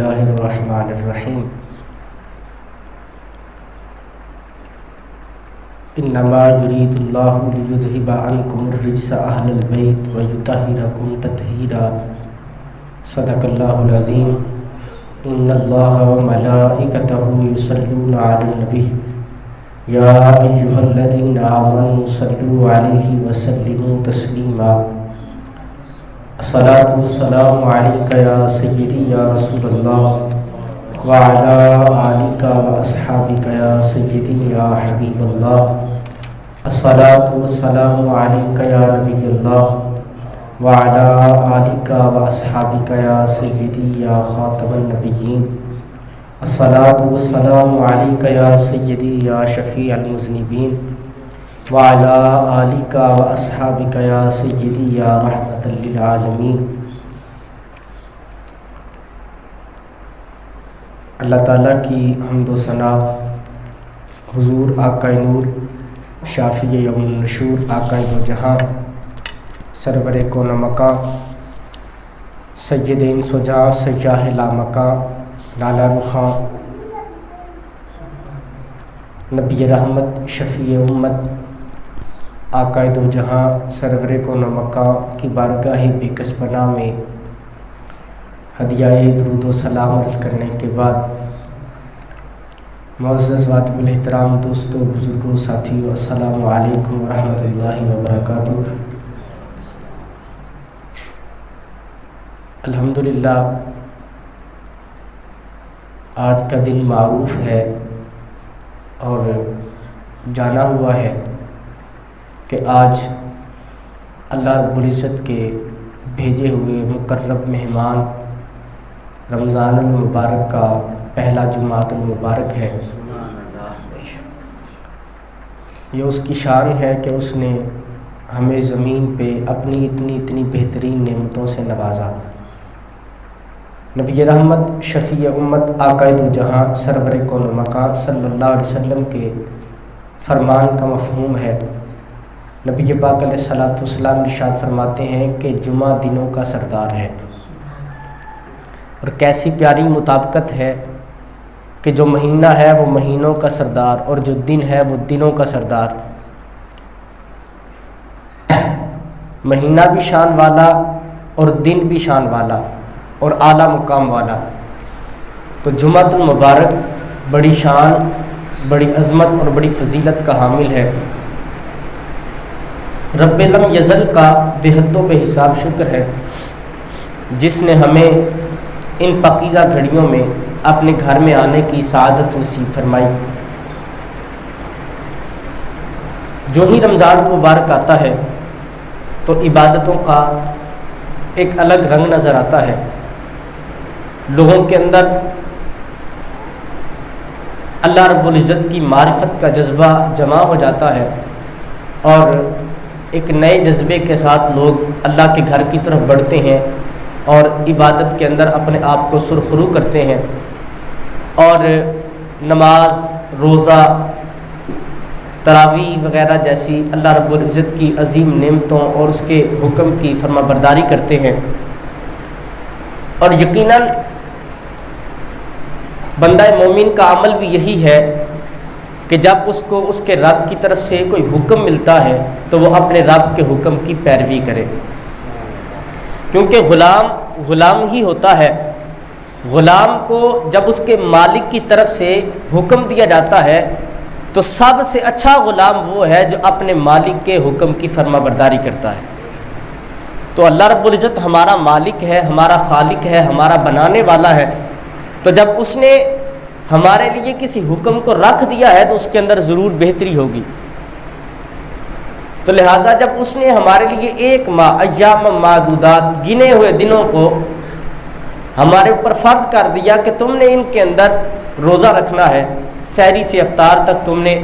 اللہ الرحمن الرحیم انما یرید اللہ لیذہب عنکم الرجس اہل البیت ویطہرکم تطہیرا صدق اللہ العظیم ان اللہ وملائکتہ یصلون علی النبی یا ایہا الذین آمنوا صلوا علیہ وسلموا تسلیما الصلاۃ والسلام علیک یا سیدی یا رسول اللہ وعلی آلک واصحابک یا سیدی یا حبیب اللہ الصلاۃ والسلام علیک یا نبی اللہ وعلی آلک واصحابک یا سیدی یا خاتم النبیین الصلاۃ والسلام علیک یا سیدی یا شفیع المذنبین وعلی آلک واصحابک یا سیدی یا رحمۃ للعالمین۔ اللہ تعالیٰ کی حمد و ثنا حضور آقا نور شافی یوم النشور آقا دو جہاں سرور کون مکاں سید انس و جاں سیاہ لامکاں لالا رخاں نبی رحمت شفیع امت آقا دو جہاں سرور کون مکاں کی بارگاہ بکس پناہ میں ہدیہ درود و سلام عرض کرنے کے بعد معزز واجب الاحترام دوستوں بزرگوں ساتھیوں السلام علیکم ورحمۃ اللہ وبرکاتہ۔ الحمدللہ آج کا دن معروف ہے اور جانا ہوا ہے کہ آج اللہ رب العزت کے بھیجے ہوئے مقرب مہمان رمضان المبارک کا پہلا جمعۃ المبارک ہے۔ یہ اس کی شان ہے کہ اس نے ہمیں زمین پہ اپنی اتنی بہترین نعمتوں سے نوازا۔ نبی رحمت شفیع امت آقا دو جہاں سرور کون مکاں صلی اللہ علیہ وسلم کے فرمان کا مفہوم ہے۔ نبی پاک علیہ الصلوۃ والسلام ارشاد فرماتے ہیں کہ جمعہ دنوں کا سردار ہے، اور کیسی پیاری مطابقت ہے کہ جو مہینہ ہے وہ مہینوں کا سردار اور جو دن ہے وہ دنوں کا سردار۔ مہینہ بھی شان والا اور دن بھی شان والا اور اعلیٰ مقام والا۔ تو جمعۃ المبارک بڑی شان، بڑی عظمت اور بڑی فضیلت کا حامل ہے۔ رب لم یزل کا بے حد و بے حساب شکر ہے جس نے ہمیں ان پاکیزہ گھڑیوں میں اپنے گھر میں آنے کی سعادت نصیب فرمائی۔ جو ہی رمضان مبارک آتا ہے تو عبادتوں کا ایک الگ رنگ نظر آتا ہے، لوگوں کے اندر اللہ رب العزت کی معرفت کا جذبہ جمع ہو جاتا ہے اور ایک نئے جذبے کے ساتھ لوگ اللہ کے گھر کی طرف بڑھتے ہیں اور عبادت کے اندر اپنے آپ کو سرخرو کرتے ہیں، اور نماز، روزہ، تراویح وغیرہ جیسی اللہ رب العزت کی عظیم نعمتوں اور اس کے حکم کی فرما برداری کرتے ہیں۔ اور یقیناً بندہ مومن کا عمل بھی یہی ہے کہ جب اس کو اس کے رب کی طرف سے کوئی حکم ملتا ہے تو وہ اپنے رب کے حکم کی پیروی کرے، کیونکہ غلام ہی ہوتا ہے۔ غلام کو جب اس کے مالک کی طرف سے حکم دیا جاتا ہے تو سب سے اچھا غلام وہ ہے جو اپنے مالک کے حکم کی فرما برداری کرتا ہے۔ تو اللہ رب العزت ہمارا مالک ہے، ہمارا خالق ہے، ہمارا بنانے والا ہے، تو جب اس نے ہمارے لیے کسی حکم کو رکھ دیا ہے تو اس کے اندر ضرور بہتری ہوگی۔ تو لہٰذا جب اس نے ہمارے لیے ایک ماہ ایام معدودات گنے ہوئے دنوں کو ہمارے اوپر فرض کر دیا کہ تم نے ان کے اندر روزہ رکھنا ہے، سحری سے افطار تک تم نے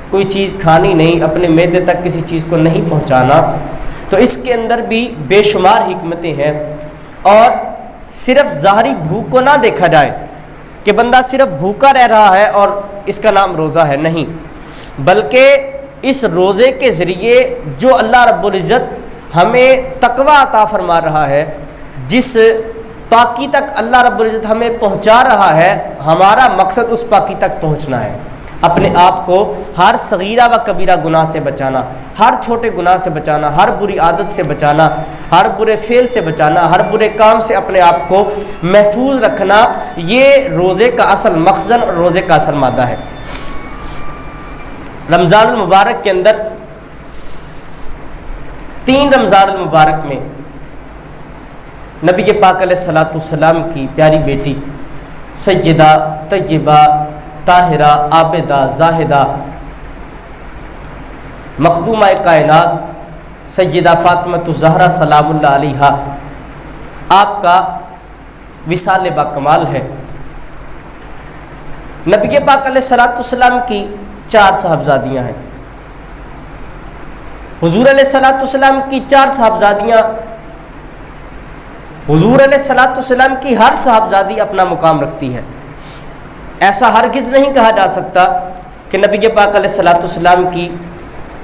کوئی چیز کھانی نہیں، اپنے معدے تک کسی چیز کو نہیں پہنچانا، تو اس کے اندر بھی بے شمار حکمتیں ہیں۔ اور صرف ظاہری بھوک کو نہ دیکھا جائے کہ بندہ صرف بھوکا رہ رہا ہے اور اس کا نام روزہ ہے، نہیں، بلکہ اس روزے کے ذریعے جو اللہ رب العزت ہمیں تقوی عطا فرما رہا ہے، جس پاکی تک اللہ رب العزت ہمیں پہنچا رہا ہے، ہمارا مقصد اس پاکی تک پہنچنا ہے، اپنے آپ کو ہر صغیرہ و کبیرہ گناہ سے بچانا، ہر چھوٹے گناہ سے بچانا، ہر بری عادت سے بچانا، ہر برے فعل سے بچانا، ہر برے کام سے اپنے آپ کو محفوظ رکھنا، یہ روزے کا اصل مخزن اور روزے کا اصل مادہ ہے۔ رمضان المبارک کے اندر 3 رمضان المبارک میں نبی پاک علیہ الصلوۃ والسلام کی پیاری بیٹی سیدہ طیبہ طاہرہ عابدہ زاہدہ مخدومہ کائنات سیدہ فاطمہ الزہرا سلام اللہ علیہا، آپ کا وصال با کمال ہے۔ نبی پاک علیہ الصلوۃ والسلام کی 4 صاحبزادیاں ہیں۔ حضور علیہ الصلوۃ والسلام کی 4 صاحبزادیاں، حضور علیہ الصلوۃ والسلام کی ہر صاحبزادی اپنا مقام رکھتی ہے۔ ایسا ہرگز نہیں کہا جا سکتا کہ نبی پاک علیہ الصلوۃ والسلام کی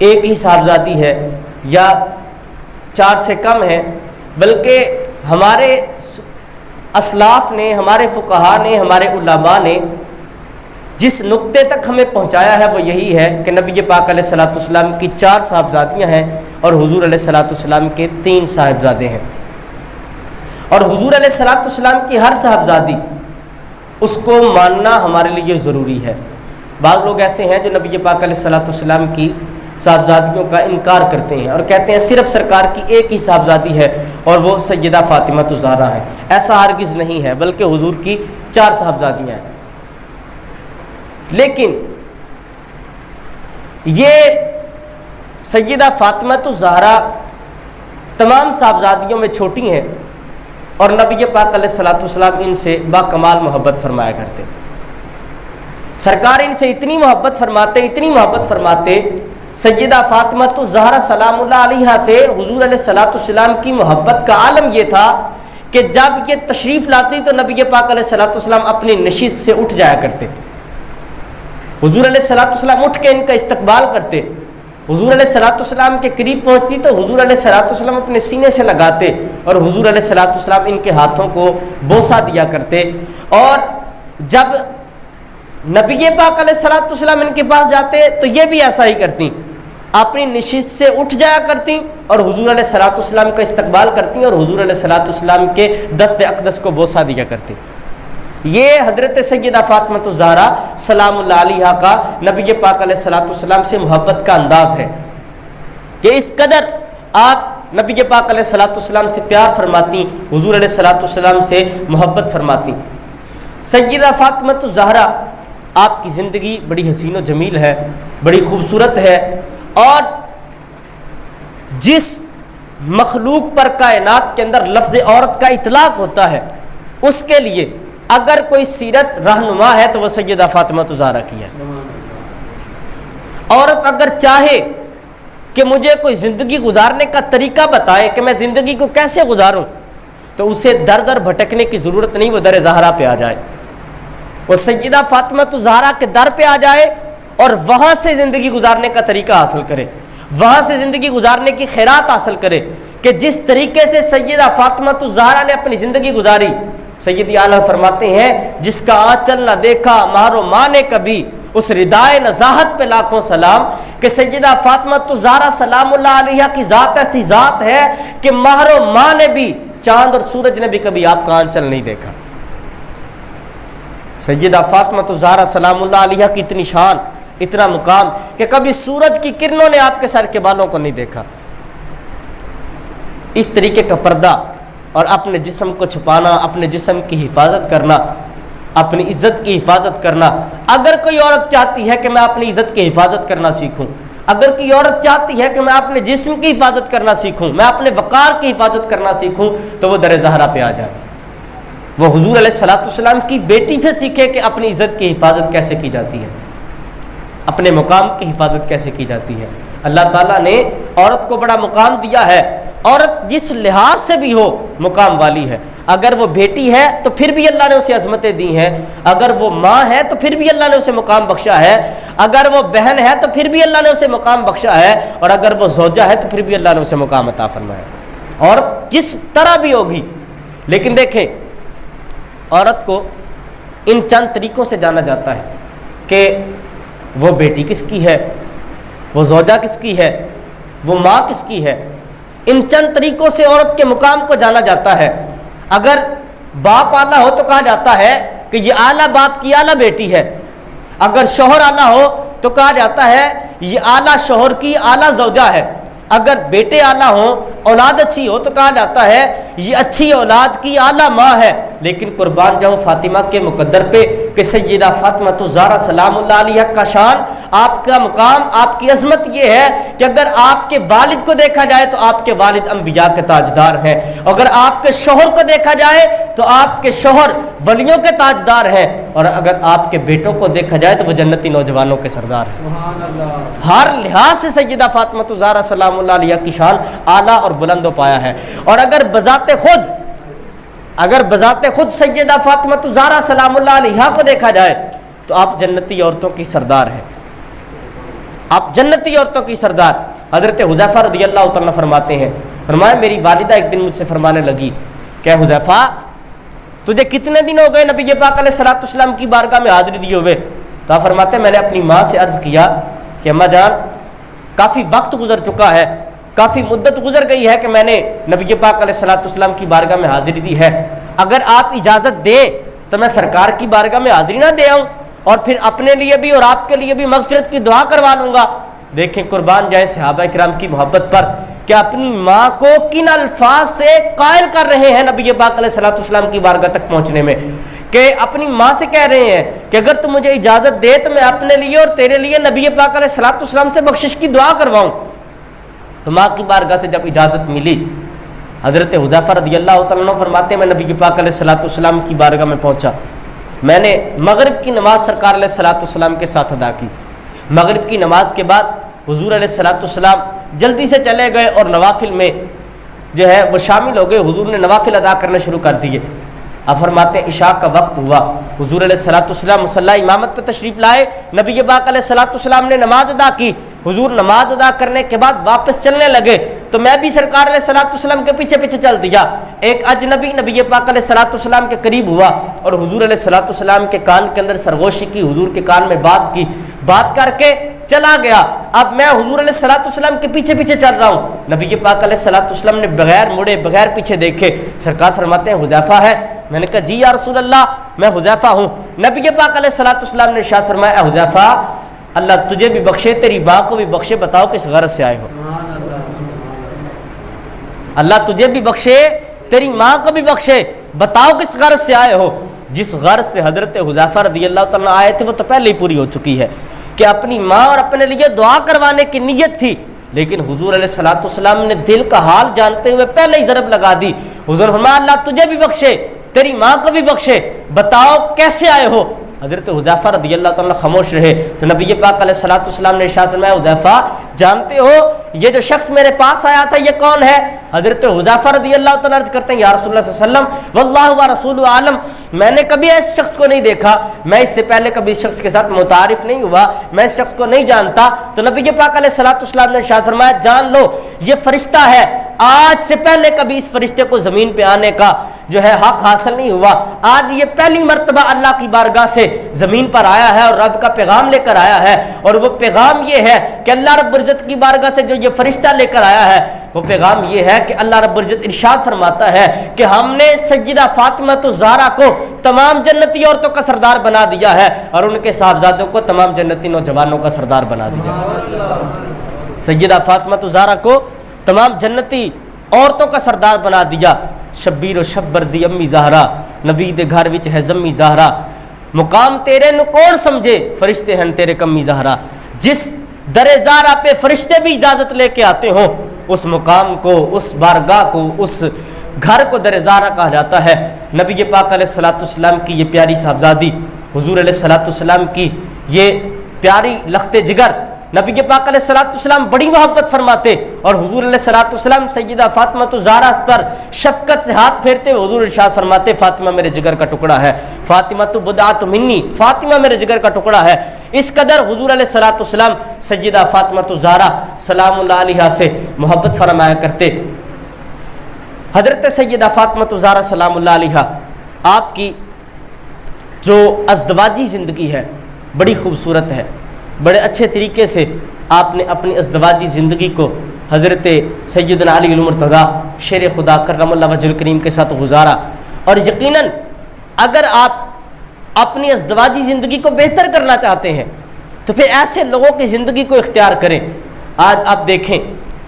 ایک ہی صاحبزادی ہے یا 4 سے کم ہے، بلکہ ہمارے اسلاف نے، ہمارے فقہا نے، ہمارے علماء نے جس نقطے تک ہمیں پہنچایا ہے وہ یہی ہے کہ نبی پاک علیہ الصلوۃ والسلام کی 4 صاحبزادیاں ہیں اور حضور علیہ الصلوۃ والسلام کے 3 صاحبزادے ہیں، اور حضور علیہ الصلوۃ والسلام کی ہر صاحبزادی اس کو ماننا ہمارے لیے ضروری ہے۔ بعض لوگ ایسے ہیں جو نبی پاک علیہ الصلوۃ والسلام کی صاحبزادیوں کا انکار کرتے ہیں اور کہتے ہیں صرف سرکار کی ایک ہی صاحبزادی ہے اور وہ سیدہ فاطمہ الزہرا ہے۔ ایسا ہرگز نہیں ہے، بلکہ حضور کی 4 صاحبزادیاں ہیں۔ لیکن یہ سیدہ فاطمہ الزہرا تمام صاحبزادیوں میں چھوٹی ہیں اور نبی پاک علیہ الصلوۃ والسلام ان سے با کمال محبت فرمایا کرتے۔ سرکار ان سے اتنی محبت فرماتے، سیدہ فاطمہ الزہرا سلام اللہ علیہا سے حضور علیہ الصلوۃ والسلام کی محبت کا عالم یہ تھا کہ جب یہ تشریف لاتی تو نبی پاک علیہ الصلوۃ والسلام اپنی نشست سے اٹھ جایا کرتے، حضور علیہ الصلوۃ والسلام اٹھ کے ان کا استقبال کرتے، حضور علیہ الصلوۃ والسلام کے قریب پہنچتی تو حضور علیہ الصلوۃ والسلام اپنے سینے سے لگاتے اور حضور علیہ الصلوۃ والسلام ان کے ہاتھوں کو بوسہ دیا کرتے، اور جب نبی پاک علیہ الصلوۃ والسلام ان کے پاس جاتے تو یہ بھی ایسا ہی کرتی، اپنی نشست سے اٹھ جایا کرتی اور حضور علیہ الصلوۃ والسلام کا استقبال کرتی اور حضور علیہ الصلوۃ والسلام کے دست اقدس کو بوسہ دیا کرتی۔ یہ حضرت سیدہ فاطمہ الزہرا سلام اللہ علیہا کا نبی پاک علیہ الصلوۃ والسلام سے محبت کا انداز ہے کہ اس قدر آپ نبی پاک علیہ الصلوۃ والسلام سے پیار فرماتی، حضور علیہ الصلوۃ والسلام سے محبت فرماتی۔ سیدہ فاطمہ الزہرا آپ کی زندگی بڑی حسین و جمیل ہے، بڑی خوبصورت ہے، اور جس مخلوق پر کائنات کے اندر لفظ عورت کا اطلاق ہوتا ہے اس کے لیے اگر کوئی سیرت رہنما ہے تو وہ سیدہ فاطمہ الزہرا کی ہے۔ عورت اگر چاہے کہ مجھے کوئی زندگی گزارنے کا طریقہ بتائے کہ میں زندگی کو کیسے گزاروں تو اسے در در بھٹکنے کی ضرورت نہیں، وہ در زہرا پہ آ جائے، وہ سیدہ فاطمہ الزہرا کے در پہ آ جائے اور وہاں سے زندگی گزارنے کا طریقہ حاصل کرے، وہاں سے زندگی گزارنے کی خیرات حاصل کرے کہ جس طریقے سے سیدہ فاطمہ الزہرا نے اپنی زندگی گزاری۔ سیدی عالم فرماتے ہیں جس کا آنچل نہ دیکھا مہر و ماں نے کبھی، اس ردائے نزاہت پہ لاکھوں سلام، کہ سیدہ فاطمہ الزہرا سلام اللہ علیہا کی ذات ایسی ذات ہے کہ مہر و ماں نے بھی، چاند اور سورج نے بھی کبھی آپ کا آنچل نہیں دیکھا۔ سیدہ فاطمہ الزہرا سلام اللہ علیہا کی اتنی شان، اتنا مقام کہ کبھی سورج کی کرنوں نے آپ کے سر کے بالوں کو نہیں دیکھا۔ اس طریقے کا پردہ اور اپنے جسم کو چھپانا، اپنے جسم کی حفاظت کرنا، اپنی عزت کی حفاظت کرنا۔ اگر کوئی عورت چاہتی ہے کہ میں اپنی عزت کی حفاظت کرنا سیکھوں، اگر کوئی عورت چاہتی ہے کہ میں اپنے جسم کی حفاظت کرنا سیکھوں، میں اپنے وقار کی حفاظت کرنا سیکھوں، تو وہ در زہرا پہ آ جائے، وہ حضور علیہ الصلوۃ والسلام کی بیٹی سے سیکھے کہ اپنی عزت کی حفاظت کیسے کی جاتی ہے، اپنے مقام کی حفاظت کیسے کی جاتی ہے۔ اللہ تعالیٰ نے عورت کو بڑا مقام دیا ہے، عورت جس لحاظ سے بھی ہو مقام والی ہے۔ اگر وہ بیٹی ہے تو پھر بھی اللہ نے اسے عظمتیں دی ہیں، اگر وہ ماں ہے تو پھر بھی اللہ نے اسے مقام بخشا ہے، اگر وہ بہن ہے تو پھر بھی اللہ نے اسے مقام بخشا ہے، اور اگر وہ زوجہ ہے تو پھر بھی اللہ نے اسے مقام عطا فرمایا ہے، اور کس طرح بھی ہوگی۔ لیکن دیکھیں عورت کو ان چند طریقوں سے جانا جاتا ہے کہ وہ بیٹی کس کی ہے، وہ زوجہ کس کی ہے، وہ ماں کس کی ہے۔ ان چند طریقوں سے عورت کے مقام کو جانا جاتا ہے۔ اگر باپ اعلیٰ ہو تو کہا جاتا ہے کہ یہ اعلیٰ باپ کی اعلیٰ بیٹی ہے، اگر شوہر اعلیٰ ہو تو کہا جاتا ہے یہ اعلیٰ شوہر کی اعلیٰ زوجہ ہے، اگر بیٹے اعلیٰ ہوں، اولاد اچھی ہو تو کہا جاتا ہے یہ اچھی اولاد کی اعلیٰ ماں ہے۔ لیکن قربان جاؤں فاطمہ کے مقدر پہ کہ سیدہ فاطمہ الزہرا سلام اللہ علیہ کا شان، آپ کا مقام، آپ کی عظمت یہ ہے کہ اگر آپ کے والد کو دیکھا جائے تو آپ کے والد انبیاء کے تاجدار ہیں، اگر آپ کے شوہر کو دیکھا جائے تو آپ کے شوہر ولیوں کے تاجدار ہیں، اور اگر آپ کے بیٹوں کو دیکھا جائے تو وہ جنتی نوجوانوں کے سردار ہیں۔ سبحان اللہ۔ ہر لحاظ سے سیدہ فاطمہ الزہرا سلام اللہ علیہ کی شان اعلیٰ اور بلند و پایا ہے۔ اور اگر بذات خود سیدہ فاطمہ الزہرا سلام اللہ علیہ کو دیکھا جائے تو آپ جنتی عورتوں کی سردار ہیں، آپ جنتی عورتوں کی سردار۔ حضرت حذیفہ رضی اللہ تعالیٰ فرماتے ہیں، فرمایا میری والدہ ایک دن مجھ سے فرمانے لگی کہ حذیفہ تجھے کتنے دن ہو گئے نبی پاک علیہ الصلوۃ والسلام کی بارگاہ میں حاضری دیے ہوئے؟ تو آپ فرماتے ہیں میں نے اپنی ماں سے عرض کیا کہ اماں جان کافی وقت گزر چکا ہے، کافی مدت گزر گئی ہے کہ میں نے نبی پاک علیہ الصلوۃ والسلام کی بارگاہ میں حاضری دی ہے، اگر آپ اجازت دیں تو میں سرکار کی بارگاہ میں حاضری نہ دے آؤں اور پھر اپنے لیے بھی اور آپ کے لیے بھی مغفرت کی دعا کروا لوں گا۔ دیکھیں قربان جائیں صحابہ کرام کی محبت پر کہ اپنی ماں کو کن الفاظ سے قائل کر رہے ہیں نبی پاک علیہ الصلوۃ والسلام کی بارگاہ تک پہنچنے میں، کہ اپنی ماں سے کہہ رہے ہیں کہ اگر تم مجھے اجازت دے تو میں اپنے لیے اور تیرے لیے نبی پاک علیہ الصلوۃ والسلام سے بخشش کی دعا کرواؤں۔ تو ماں کی بارگاہ سے جب اجازت ملی، حضرت حذیفہ رضی اللہ تعالیٰ عنہ فرماتے ہیں میں نبی پاک علیہ الصلوۃ والسلام کی بارگاہ میں پہنچا، میں نے مغرب کی نماز سرکار علیہ الصلوۃ والسلام کے ساتھ ادا کی۔ مغرب کی نماز کے بعد حضور علیہ الصلوۃ والسلام جلدی سے چلے گئے اور نوافل میں جو ہے وہ شامل ہو گئے، حضور نے نوافل ادا کرنا شروع کر دیے۔ اب فرماتے ہیں عشاء کا وقت ہوا، حضور علیہ الصلوۃ والسلام مصلی امامت پہ تشریف لائے، نبی پاک علیہ الصلوۃ والسلام نے نماز ادا کی، حضور نماز ادا کرنے کے بعد واپس چلنے لگے تو میں بھی سرکار علیہ الصلوۃ والسلام کے پیچھے پیچھے چل دیا۔ ایک اجنبی نبی پاک علیہ الصلوۃ والسلام کے قریب ہوا اور حضور علیہ الصلوۃ والسلام کے کان کے اندر سرگوشی کی، حضور کے کان میں بات کی، بات کر کے چلا گیا۔ اب میں حضور علیہ الصلوۃ والسلام کے پیچھے پیچھے چل رہا ہوں، نبی پاک علیہ الصلوۃ والسلام نے بغیر مڑے بغیر پیچھے دیکھے سرکار فرماتے ہیں حذیفہ ہے؟ میں نے کہا جی یا رسول اللہ میں حذیفہ ہوں۔ نبی پاک علیہ الصلوۃ والسلام نے ارشاد فرمایا اے حذیفہ اللہ تجھے بھی بخشے تیری ماں کو بھی بخشے، بتاؤ کس غرض سے آئے ہو؟ اللہ تجھے بھی بخشے تیری ماں کو بھی بخشے، بتاؤ کس غرض سے آئے ہو؟ جس غرض سے حضرت حذیفہ رضی اللہ تعالیٰ آئے تھے وہ تو پہلے ہی پوری ہو چکی ہے کہ اپنی ماں اور اپنے لیے دعا کروانے کی نیت تھی، لیکن حضور علیہ الصلوۃ والسلام نے دل کا حال جانتے ہوئے پہلے ہی ضرب لگا دی۔ حضور فرمایا اللہ تجھے بھی بخشے تیری ماں کو بھی بخشے، بتاؤ کیسے آئے ہو؟ حضرت حذیفہ رضی اللہ تعالیٰ خاموش رہے تو نبی پاک علیہ الصلوۃ والسلام نے ارشاد فرمایا حذیفہ جانتے ہو یہ جو شخص میرے پاس آیا تھا یہ کون ہے؟ حضرت حذیفہ رضی اللہ تعالیٰ عرض کرتے ہیں یا رسول اللہ صلی اللہ علیہ وسلم واللہ ورسولہ عالم، میں نے کبھی اس شخص کو نہیں دیکھا، میں اس سے پہلے کبھی اس شخص کے ساتھ متعارف نہیں ہوا، میں اس شخص کو نہیں جانتا۔ تو نبی پاک علیہ الصلوۃ والسلام نے ارشاد فرمایا جان لو یہ فرشتہ ہے، آج سے پہلے کبھی اس فرشتے کو زمین پہ آنے کا جو ہے حق حاصل نہیں ہوا، آج یہ پہلی مرتبہ اللہ کی بارگاہ سے زمین پر آیا ہے اور رب کا پیغام لے کر آیا ہے، اور وہ پیغام یہ ہے کہ اللہ رب العزت کی بارگاہ سے جو یہ فرشتہ لے کر آیا ہے وہ پیغام یہ ہے کہ اللہ رب العزت ارشاد فرماتا ہے کہ ہم نے سیدہ فاطمہ الزہرا کو تمام جنتی عورتوں کا سردار بنا دیا ہے اور ان کے صاحبزادوں کو تمام جنتی نوجوانوں کا سردار بنا دیا ہے۔ سیدہ فاطمہ الزہرا کو تمام جنتی عورتوں کا سردار بنا دیا۔ شبیر و شبر دی امی زہرا نبی دے گھر وچ ہے زمی زہرا، مقام تیرے نو کون سمجھے فرشتے ہیں تیرے کمی زہرا، جس در زہرا پہ فرشتے بھی اجازت لے کے آتے ہوں اس مقام کو، اس بارگاہ کو، اس گھر کو در زہرا کہا جاتا ہے۔ نبی پاک علیہ الصلوۃ والسلام کی یہ پیاری صاحبزادی، حضور علیہ الصلوۃ والسلام کی یہ پیاری لخت جگر، نبی پاک علیہ الصلوۃ والسلام بڑی محبت فرماتے اور حضور علیہ الصلوۃ والسلام سیدہ فاطمہ الزہرا پر شفقت سے ہاتھ پھیرتے حضور ارشاد فرماتے فاطمہ میرے جگر کا ٹکڑا ہے، فاطمہ تو بضعۃ منی، فاطمہ میرے جگر کا ٹکڑا ہے۔ اس قدر حضور علیہ الصلوۃ والسلام سیدہ فاطمہ الزہرا سلام اللہ علیہا سے محبت فرمایا کرتے۔ حضرت سیدہ فاطمہ الزہرا سلام اللہ علیہا آپ کی جو ازدواجی زندگی ہے بڑی خوبصورت ہے. بڑے اچھے طریقے سے آپ نے اپنی ازدواجی زندگی کو حضرت سیدنا علی المرتضیٰ شیر خدا کرم اللہ وجہ الکریم کے ساتھ گزارا. اور یقیناً اگر آپ اپنی ازدواجی زندگی کو بہتر کرنا چاہتے ہیں تو پھر ایسے لوگوں کی زندگی کو اختیار کریں. آج آپ دیکھیں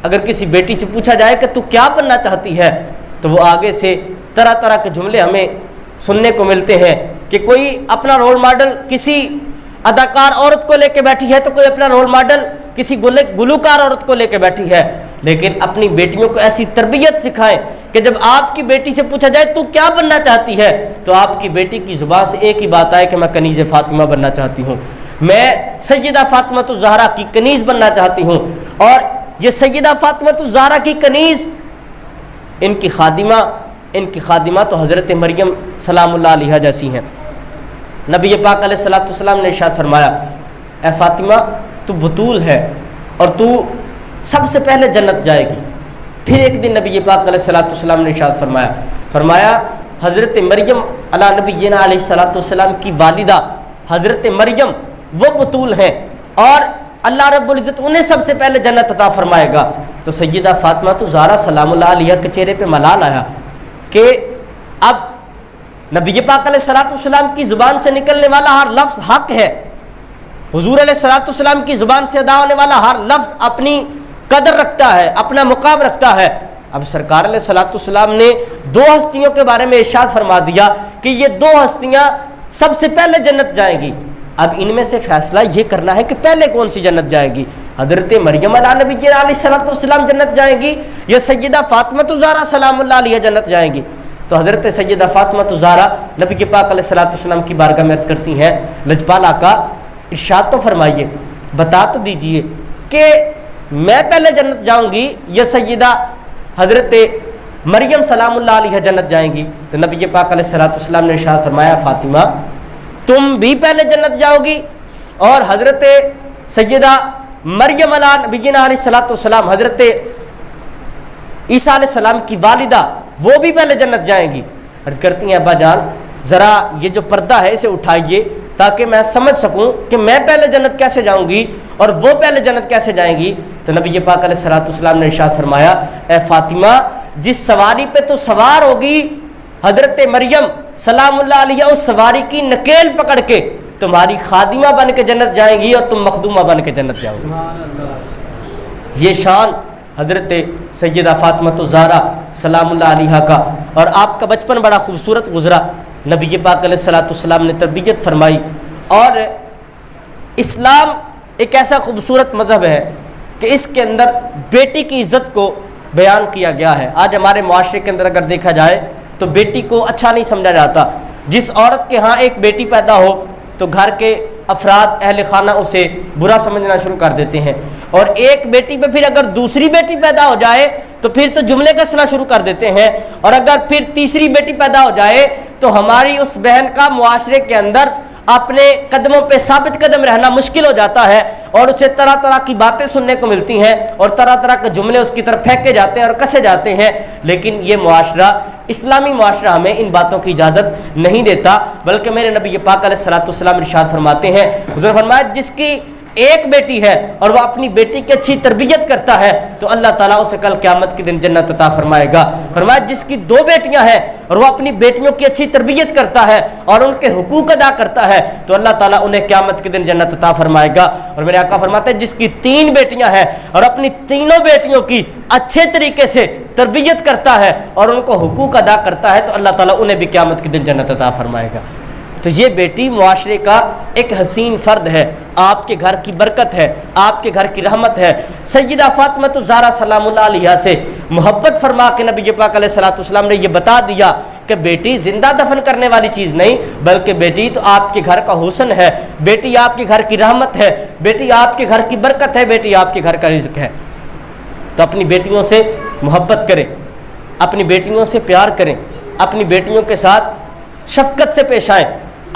اگر کسی بیٹی سے پوچھا جائے کہ تو کیا بننا چاہتی ہے تو وہ آگے سے طرح طرح کے جملے ہمیں سننے کو ملتے ہیں کہ کوئی اپنا رول ماڈل کسی اداکار عورت کو لے کے بیٹھی ہے تو کوئی اپنا رول ماڈل کسی گلوکار عورت کو لے کے بیٹھی ہے. لیکن اپنی بیٹیوں کو ایسی تربیت سکھائیں کہ جب آپ کی بیٹی سے پوچھا جائے تو کیا بننا چاہتی ہے تو آپ کی بیٹی کی زبان سے ایک ہی بات آئے کہ میں کنیز فاطمہ بننا چاہتی ہوں, میں سیدہ فاطمہ الزہرا کی کنیز بننا چاہتی ہوں. اور یہ سیدہ فاطمہ الزہرا کی کنیز ان کی خادمہ تو حضرت مریم سلام اللہ علیہا جیسی ہیں. نبی پاک علیہ الصلوۃ والسلام نے ارشاد فرمایا اے فاطمہ تو بطول ہے اور تو سب سے پہلے جنت جائے گی. پھر ایک دن نبی پاک علیہ الصلوۃ والسلام نے ارشاد فرمایا حضرت مریم علی نبینا علیہ الصلوۃ والسلام کی والدہ حضرت مریم وہ بطول ہیں اور اللہ رب العزت انہیں سب سے پہلے جنت عطا فرمائے گا. تو سیدہ فاطمہ الزہرا سلام اللہ علیہا کے چہرے پہ ملال آیا کہ اب نبی پاک علیہ الصلوۃ والسلام کی زبان سے نکلنے والا ہر لفظ حق ہے, حضور علیہ الصلوۃ والسلام کی زبان سے ادا ہونے والا ہر لفظ اپنی قدر رکھتا ہے, اپنا مقام رکھتا ہے. اب سرکار علیہ الصلوۃ والسلام نے دو ہستیوں کے بارے میں ارشاد فرما دیا کہ یہ دو ہستیاں سب سے پہلے جنت جائیں گی. اب ان میں سے فیصلہ یہ کرنا ہے کہ پہلے کون سی جنت جائے گی, حضرت مریم علیہ نبی علیہ الصلوۃ والسلام جنت جائیں گی یا سیدہ فاطمہ الزہرا سلام اللہ علیہا جنت جائیں گی. تو حضرت سیدہ فاطمہ الزہرا نبی پاک علیہ الصلوۃ والسلام کی بارگاہ میں عرض کرتی ہیں لجپال آقا ارشاد تو فرمائیے, بتا تو دیجئے کہ میں پہلے جنت جاؤں گی یا سیدہ حضرت مریم سلام اللہ علیہا جنت جائیں گی. تو نبی پاک علیہ الصلوۃ والسلام نے ارشاد فرمایا فاطمہ تم بھی پہلے جنت جاؤ گی اور حضرت سیدہ مریم علیہ نبینا علیہ الصلوۃ والسلام حضرت عیسیٰ علیہ السلام کی والدہ وہ بھی پہلے جنت جائیں گی. عرض کرتی ہیں ابا جان ذرا یہ جو پردہ ہے اسے اٹھائیے تاکہ میں سمجھ سکوں کہ میں پہلے جنت کیسے جاؤں گی اور وہ پہلے جنت کیسے جائیں گی. تو نبی پاک علیہ الصلوۃ والسلام نے ارشاد فرمایا اے فاطمہ جس سواری پہ تو سوار ہوگی حضرت مریم سلام اللہ علیہ اس سواری کی نکیل پکڑ کے تمہاری خادمہ بن کے جنت جائیں گی اور تم مخدومہ بن کے جنت جاؤ گی. یہ شان حضرت سیدہ فاطمہ الزہرا سلام اللہ علیہا کا. اور آپ کا بچپن بڑا خوبصورت گزرا, نبی پاک علیہ الصلوۃ والسلام نے تربیت فرمائی. اور اسلام ایک ایسا خوبصورت مذہب ہے کہ اس کے اندر بیٹی کی عزت کو بیان کیا گیا ہے. آج ہمارے معاشرے کے اندر اگر دیکھا جائے تو بیٹی کو اچھا نہیں سمجھا جاتا. جس عورت کے ہاں ایک بیٹی پیدا ہو تو گھر کے افراد اہل خانہ اسے برا سمجھنا شروع کر دیتے ہیں, اور ایک بیٹی پہ پھر اگر دوسری بیٹی پیدا ہو جائے تو پھر تو جملے کسنا شروع کر دیتے ہیں, اور اگر پھر تیسری بیٹی پیدا ہو جائے تو ہماری اس بہن کا معاشرے کے اندر اپنے قدموں پہ ثابت قدم رہنا مشکل ہو جاتا ہے اور اسے طرح طرح کی باتیں سننے کو ملتی ہیں اور طرح طرح کے جملے اس کی طرف پھینکے جاتے ہیں اور کسے جاتے ہیں. لیکن یہ معاشرہ اسلامی معاشرہ ہمیں ان باتوں کی اجازت نہیں دیتا, بلکہ میرے نبی پاک علیہ الصلوۃ والسلام ارشاد فرماتے ہیں, حضور فرمایا جس کی ایک بیٹی ہے اور وہ اپنی بیٹی کی اچھی تربیت کرتا ہے تو اللہ تعالیٰ اسے کل قیامت کے دن جنت عطا فرمائے گا. فرمایا جس کی دو بیٹیاں ہیں اور وہ اپنی بیٹیوں کی اچھی تربیت کرتا ہے اور ان کے حقوق ادا کرتا ہے تو اللہ تعالیٰ انہیں قیامت کے دن جنت عطا فرمائے گا. اور میرے آقا فرماتے ہیں جس کی تین بیٹیاں ہیں اور اپنی تینوں بیٹیوں کی اچھے طریقے سے تربیت کرتا ہے اور ان کو حقوق ادا کرتا ہے تو اللہ تعالیٰ انہیں بھی قیامت کے دن جنت عطا فرمائے گا. تو یہ بیٹی معاشرے کا ایک حسین فرد ہے, آپ کے گھر کی برکت ہے, آپ کے گھر کی رحمت ہے. سیدہ فاطمہ الزہرا سلام اللہ علیہا سے محبت فرما کے نبی پاک علیہ الصلوۃ والسلام نے یہ بتا دیا کہ بیٹی زندہ دفن کرنے والی چیز نہیں, بلکہ بیٹی تو آپ کے گھر کا حسن ہے, بیٹی آپ کے گھر کی رحمت ہے, بیٹی آپ کے گھر کی برکت ہے, بیٹی آپ کے گھر کا رزق ہے. تو اپنی بیٹیوں سے محبت کریں, اپنی بیٹیوں سے پیار کریں, اپنی بیٹیوں کے ساتھ شفقت سے پیش آئیں.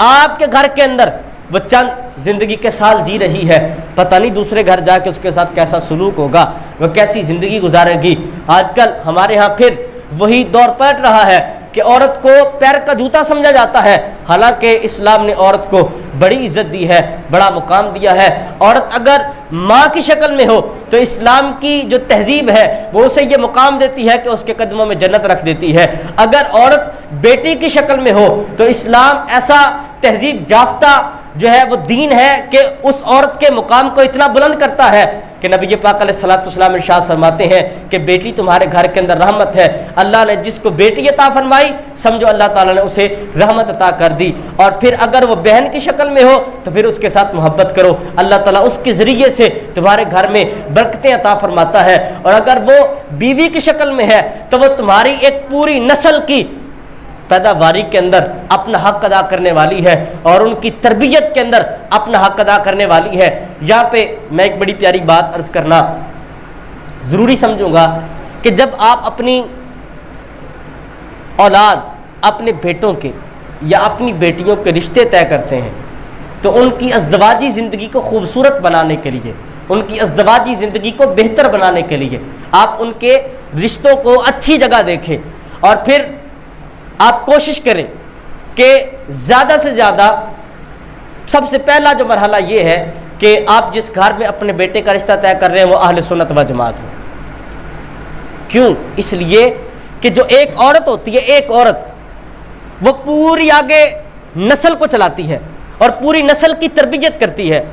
آپ کے گھر کے اندر وہ چند زندگی کے سال جی رہی ہے, پتہ نہیں دوسرے گھر جا کے اس کے ساتھ کیسا سلوک ہوگا, وہ کیسی زندگی گزارے گی. آج کل ہمارے ہاں پھر وہی دور پلٹ رہا ہے کہ عورت کو پیر کا جوتا سمجھا جاتا ہے حالانکہ اسلام نے عورت کو بڑی عزت دی ہے، بڑا مقام دیا ہے۔ عورت اگر ماں کی شکل میں ہو تو اسلام کی جو تہذیب ہے وہ اسے یہ مقام دیتی ہے کہ اس کے قدموں میں جنت رکھ دیتی ہے۔ اگر عورت بیٹی کی شکل میں ہو تو اسلام ایسا تہذیب یافتہ جو ہے وہ دین ہے کہ اس عورت کے مقام کو اتنا بلند کرتا ہے کہ نبی پاک علیہ الصلوۃ والسلام ارشاد فرماتے ہیں کہ بیٹی تمہارے گھر کے اندر رحمت ہے۔ اللہ نے جس کو بیٹی عطا فرمائی سمجھو اللہ تعالیٰ نے اسے رحمت عطا کر دی، اور پھر اگر وہ بہن کی شکل میں ہو تو پھر اس کے ساتھ محبت کرو، اللہ تعالیٰ اس کے ذریعے سے تمہارے گھر میں برکتیں عطا فرماتا ہے۔ اور اگر وہ بیوی کی شکل میں ہے تو وہ تمہاری ایک پوری نسل کی پیداواری کے اندر اپنا حق ادا کرنے والی ہے اور ان کی تربیت کے اندر اپنا حق ادا کرنے والی ہے۔ یہاں پہ میں ایک بڑی پیاری بات عرض کرنا ضروری سمجھوں گا کہ جب آپ اپنی اولاد، اپنے بیٹوں کے یا اپنی بیٹیوں کے رشتے طے کرتے ہیں تو ان کی ازدواجی زندگی کو خوبصورت بنانے کے لیے، ان کی ازدواجی زندگی کو بہتر بنانے کے لیے آپ ان کے رشتوں کو اچھی جگہ دیکھیں، اور پھر آپ کوشش کریں کہ زیادہ سے زیادہ سب سے پہلا جو مرحلہ یہ ہے کہ آپ جس گھر میں اپنے بیٹے کا رشتہ طے کر رہے ہیں وہ اہل سنت و جماعت ہو۔ کیوں؟ اس لیے کہ جو ایک عورت ہوتی ہے، ایک عورت وہ پوری آگے نسل کو چلاتی ہے اور پوری نسل کی تربیت کرتی ہے،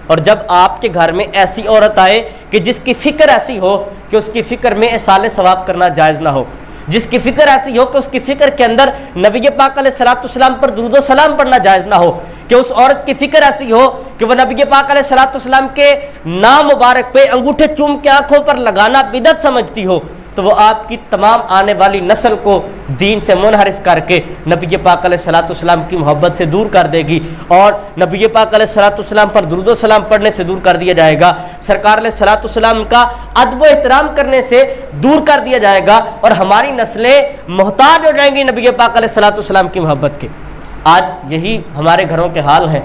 اور جب آپ کے گھر میں ایسی عورت آئے کہ جس کی فکر ایسی ہو کہ اس کی فکر میں اصال ثواب کرنا جائز نہ ہو، جس کی فکر ایسی ہو کہ اس کی فکر کے اندر نبی پاک علیہ الصلوۃ والسلام پر درود و سلام پڑھنا جائز نہ ہو، کہ اس عورت کی فکر ایسی ہو کہ وہ نبی پاک علیہ الصلوۃ والسلام کے نام مبارک پہ انگوٹھے چوم کے آنکھوں پر لگانا بدعت سمجھتی ہو، تو وہ آپ کی تمام آنے والی نسل کو دین سے منحرف کر کے نبی پاک علیہ الصلوۃ والسلام کی محبت سے دور کر دے گی، اور نبی پاک علیہ الصلوۃ والسلام پر درود و سلام پڑھنے سے دور کر دیا جائے گا، سرکار علیہ الصلوۃ والسلام کا ادب و احترام کرنے سے دور کر دیا جائے گا، اور ہماری نسلیں محتاج ہو جائیں گی نبی پاک علیہ الصلوۃ والسلام کی محبت کے۔ آج یہی ہمارے گھروں کے حال ہیں۔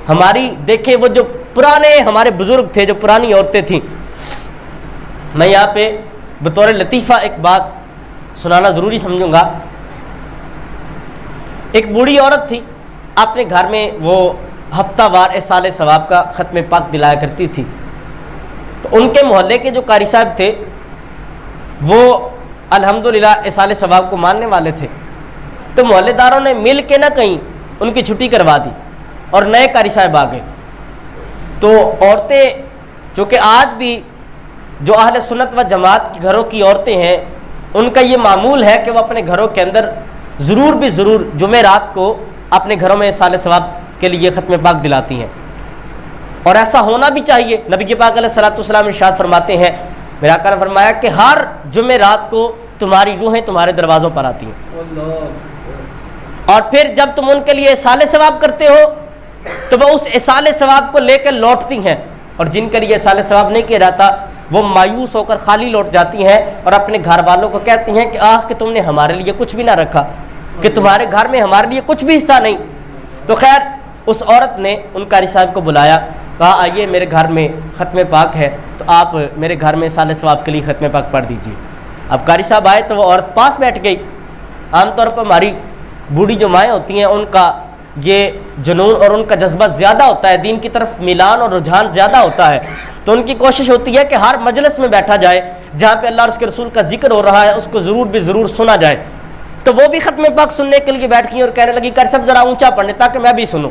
ہماری دیکھیں وہ جو پرانے ہمارے بزرگ تھے، جو پرانی عورتیں تھیں، میں یہاں پہ بطور لطیفہ ایک بات سنانا ضروری سمجھوں گا۔ ایک بوڑھی عورت تھی، اپنے گھر میں وہ ہفتہ وار احصال ثواب کا ختم پاک دلایا کرتی تھی، تو ان کے محلے کے جو قاری صاحب تھے وہ الحمدللہ احصال ثواب کو ماننے والے تھے، تو محلے داروں نے مل کے نہ کہیں ان کی چھٹی کروا دی اور نئے قاری صاحب آ گئے۔ تو عورتیں چونکہ آج بھی جو اہل سنت و جماعت کے گھروں کی عورتیں ہیں ان کا یہ معمول ہے کہ وہ اپنے گھروں کے اندر ضرور جمعرات کو اپنے گھروں میں احصال ثواب کے لیے ختم پاک دلاتی ہیں، اور ایسا ہونا بھی چاہیے۔ نبی پاک علیہ الصلوۃ والسلام ارشاد فرماتے ہیں، میرے آقا نے فرمایا کہ ہر جمعرات کو تمہاری روحیں تمہارے دروازوں پر آتی ہیں، اور پھر جب تم ان کے لیے احصال ثواب کرتے ہو تو وہ اس احصال ثواب کو لے کر لوٹتی ہیں، اور جن کے لیے احصال ثواب نہیں کیا جاتا وہ مایوس ہو کر خالی لوٹ جاتی ہیں اور اپنے گھر والوں کو کہتی ہیں کہ کہ تم نے ہمارے لیے کچھ بھی نہ رکھا، کہ تمہارے گھر میں ہمارے لیے کچھ بھی حصہ نہیں۔ تو خیر اس عورت نے ان قاری صاحب کو بلایا، کہا آئیے میرے گھر میں ختم پاک ہے تو آپ میرے گھر میں احصال ثواب کے لیے ختم پاک پڑھ دیجیے۔ اب قاری صاحب آئے تو وہ عورت پاس بیٹھ گئی۔ عام طور پر ہماری بوڑھی جو مائیں ہوتی ہیں ان کا یہ جنون اور ان کا جذبہ زیادہ ہوتا ہے، دین کی طرف میلان اور رجحان زیادہ ہوتا ہے، تو ان کی کوشش ہوتی ہے کہ ہر مجلس میں بیٹھا جائے جہاں پہ اللہ اور اس کے رسول کا ذکر ہو رہا ہے اس کو ضرور سنا جائے۔ تو وہ بھی ختم پاک سننے کے لیے بیٹھ گئی اور کہنے لگی قاری صاحب ذرا اونچا پڑھنے تاکہ میں بھی سنوں۔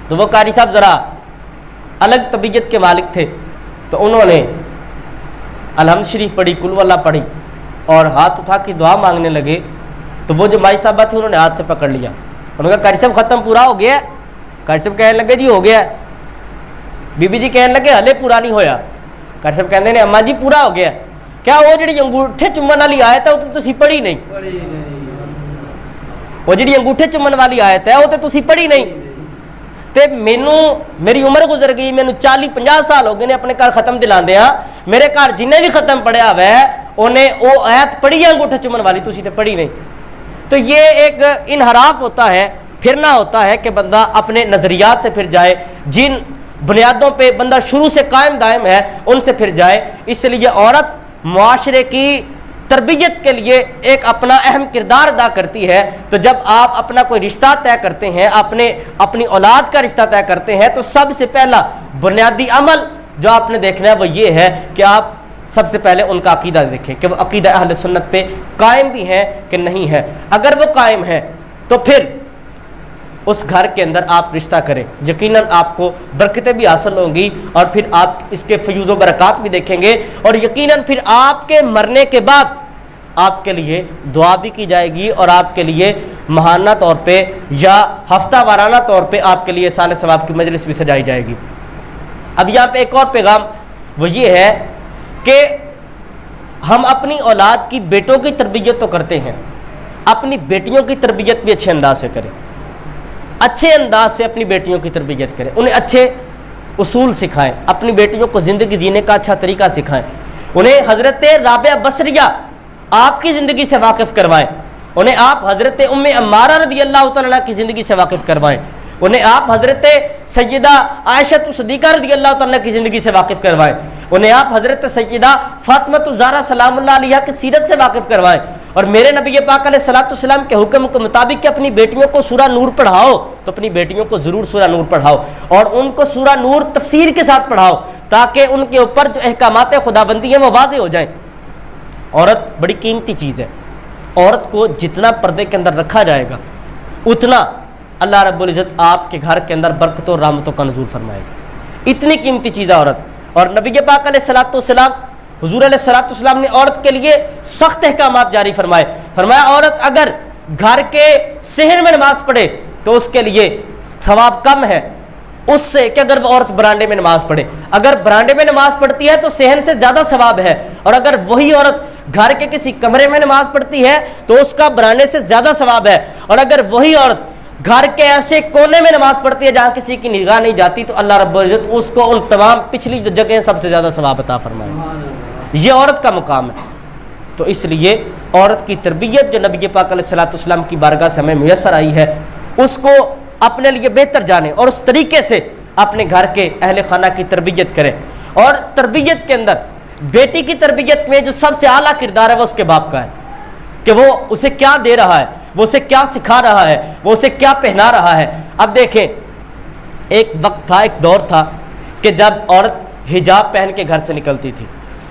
تو وہ قاری صاحب ذرا الگ طبیعت کے مالک تھے، تو انہوں نے الحمد شریف پڑھی، قل ہو اللہ پڑھی، اور ہاتھ اٹھا کے دعا مانگنے لگے۔ تو وہ جو مائی صاحبہ تھی انہوں نے ہاتھ سے پکڑ لیا، انہوں نے کہا قاری صاحب ختم پورا ہو گیا ہے؟ قاری صاحب کہنے لگے جی ہو گیا ہے۔ بی بی جی کہنے لگے ہلے پورا نہیں ہویا۔ قاری صاحب کہتے ہیں اماں جی پورا ہو گیا۔ کیا وہ جڑی انگوٹھے چومن والی آیت ہے وہ تو تسی پڑھی نہیں؟ وہ جڑی انگوٹھے چومن والی آیت ہے وہ تو تسی پڑھی نہیں؟ تے میری عمر گزر گئی، مینوں 40-50 سال ہو گئے نے اپنے گھر ختم دلاندے ہاں، میرے گھر جنہیں بھی ختم پڑھیا ہوا ہے انہیں وہ آیت پڑھی ہے انگوٹھے چومن والی، تسی تے پڑھی نہیں۔ تو یہ ایک انحراف ہوتا ہے، پھرنا ہوتا ہے کہ بندہ اپنے نظریات سے پھر جائے، جن بنیادوں پہ بندہ شروع سے قائم دائم ہے ان سے پھر جائے۔ اس لیے عورت معاشرے کی تربیت کے لیے ایک اپنا اہم کردار ادا کرتی ہے. تو جب آپ اپنا کوئی رشتہ طے کرتے ہیں، اپنی اولاد کا رشتہ طے کرتے ہیں، تو سب سے پہلا بنیادی عمل جو آپ نے دیکھنا ہے وہ یہ ہے کہ آپ سب سے پہلے ان کا عقیدہ دیکھیں کہ وہ عقیدہ اہل سنت پہ قائم بھی ہیں کہ نہیں ہے. اگر وہ قائم ہے تو پھر اس گھر کے اندر آپ رشتہ کریں، یقیناً آپ کو برکتیں بھی حاصل ہوں گی، اور پھر آپ اس کے فیوز و برکات بھی دیکھیں گے، اور یقیناً پھر آپ کے مرنے کے بعد آپ کے لیے دعا بھی کی جائے گی، اور آپ کے لیے ماہانہ طور پہ یا ہفتہ وارانہ طور پہ آپ کے لیے سال ثواب کی مجلس بھی سجائی جائے گی. اب یہاں پہ ایک اور پیغام وہ یہ ہے کہ ہم اپنی اولاد کی بیٹوں کی تربیت تو کرتے ہیں، اپنی بیٹیوں کی تربیت بھی اچھے انداز سے کریں، اچھے انداز سے اپنی بیٹیوں کی تربیت کریں، انہیں اچھے اصول سکھائیں، اپنی بیٹیوں کو زندگی جینے کا اچھا طریقہ سکھائیں، انہیں حضرت رابعہ بصریہ آپ کی زندگی سے واقف کروائیں، انہیں آپ حضرت ام عمارہ رضی اللہ تعالیٰ کی زندگی سے واقف کروائیں، انہیں آپ حضرت سیدہ عائشہ صدیقہ رضی اللہ تعالیٰ کی زندگی سے واقف کروائیں، انہیں آپ حضرت سیدہ فاطمہ الزہرا سلام اللہ علیہا کی سیرت سے واقف کروائیں. اور میرے نبی پاک علیہ الصلوۃ والسلام کے حکم کے مطابق کہ اپنی بیٹیوں کو سورہ نور پڑھاؤ، تو اپنی بیٹیوں کو ضرور سورہ نور پڑھاؤ، اور ان کو سورہ نور تفسیر کے ساتھ پڑھاؤ، تاکہ ان کے اوپر جو احکامات خداوندی ہیں وہ واضح ہو جائیں. عورت بڑی قیمتی چیز ہے، عورت کو جتنا پردے کے اندر رکھا جائے گا اتنا اللہ رب العزت آپ کے گھر کے اندر برکتوں اور رحمتوں کا نزول فرمائے گا. اتنی قیمتی چیز ہے عورت. اور نبی پاک علیہ الصلوۃ والسلام حضور علیہ الصلوۃ والسلام نے عورت کے لیے سخت احکامات جاری فرمایا عورت اگر گھر کے صحن میں نماز پڑھے تو اس کے لیے ثواب کم ہے اس سے کہ اگر وہ عورت برانڈے میں نماز پڑھے. اگر برانڈے میں نماز پڑھتی ہے تو صحن سے زیادہ ثواب ہے، اور اگر وہی عورت گھر کے کسی کمرے میں نماز پڑھتی ہے تو اس کا برانڈے سے زیادہ ثواب ہے، اور اگر وہی عورت گھر کے ایسے کونے میں نماز پڑھتی ہے جہاں کسی کی نگاہ نہیں جاتی تو اللہ رب العزت اس کو ان تمام پچھلی جو جگہیں سب سے زیادہ ثواب عطا فرمائے. یہ عورت کا مقام ہے. تو اس لیے عورت کی تربیت جو نبی پاک علیہ الصلوۃ والسلام کی بارگاہ سے ہمیں میسر آئی ہے اس کو اپنے لیے بہتر جانیں اور اس طریقے سے اپنے گھر کے اہل خانہ کی تربیت کریں. اور تربیت کے اندر بیٹی کی تربیت میں جو سب سے اعلیٰ کردار ہے وہ اس کے باپ کا ہے کہ وہ اسے کیا دے رہا ہے، وہ اسے کیا سکھا رہا ہے، وہ اسے کیا پہنا رہا ہے. اب دیکھیں ایک وقت تھا، ایک دور تھا کہ جب عورت حجاب پہن کے گھر سے نکلتی تھی،